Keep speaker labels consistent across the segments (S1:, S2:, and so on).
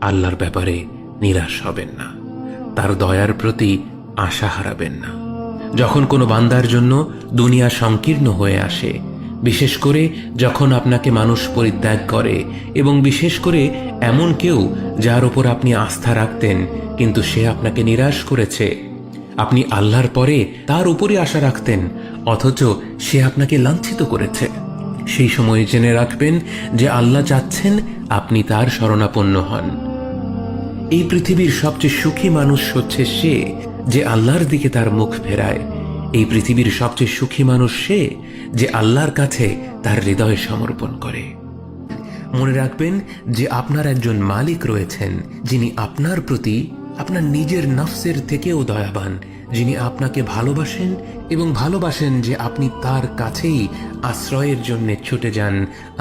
S1: আল্লাহর ব্যাপারে নিরাশ হবেন না, তার দয়ার প্রতি আশা হারাবেন না। যখন কোনো বান্দার জন্য দুনিয়া সংকীর্ণ হয়ে আসে, বিশেষ করে যখন আপনাকে মানুষ পরিত্যাগ করে, এবং বিশেষ করে এমন কেউ যার উপর আপনি আস্থা রাখতেন কিন্তু সে আপনাকে নিরাশ করেছে, আপনি আল্লাহর পরে তার উপরই আশা রাখতেন অথচ সে আপনাকে লাঞ্ছিত করেছে, সেই সময় জেনে রাখবেন যে আল্লাহ চাচ্ছেন আপনি তার শরণাপন্ন হন। এই পৃথিবীর সবচেয়ে সুখী মানুষ হচ্ছে সে যে আল্লাহর দিকে তার মুখ ফেরায়। এই পৃথিবীর সবচেয়ে সুখী মানুষ সে যে আল্লাহর কাছে তার হৃদয় সমর্পণ করে। মনে রাখবেন যে আপনার একজন মালিক রয়েছেন যিনি আপনার প্রতি আপনার নিজের নফসের থেকেও দয়াবান, যিনি আপনাকে ভালোবাসেন এবং ভালোবাসেন যে আপনি তার কাছেই আশ্রয়ের জন্য ছুটে যান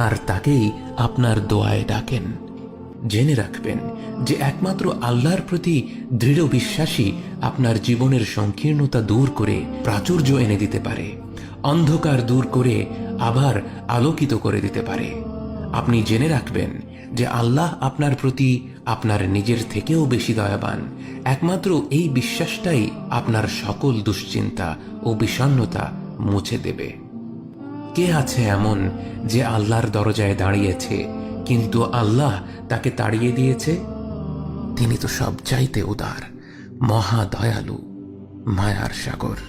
S1: আর তাকেই আপনার দোয়ায় ডাকেন। জেনে রাখবেন যে একমাত্র আল্লাহর প্রতি দৃঢ় বিশ্বাসী আপনার জীবনের সংকীর্ণতা দূর করে প্রাচুর্য এনে দিতে পারে, অন্ধকার দূর করে আবার আলোকিত করে দিতে পারে। আপনি জেনে রাখবেন যে আল্লাহ আপনার প্রতি আপনার নিজের থেকেও বেশি দয়াবান। একমাত্র এই বিশ্বাসটাই আপনার সকল দুশ্চিন্তা ও বিষণ্ণতা মুছে দেবে। কে আছে এমন যে আল্লাহর দরজায় দাঁড়িয়েছে কিন্তু আল্লাহ তাকে তাড়িয়ে দিয়েছে? তিনি তো সবচাইতে উদার, মহা দয়ালু, মায়ার সাগর।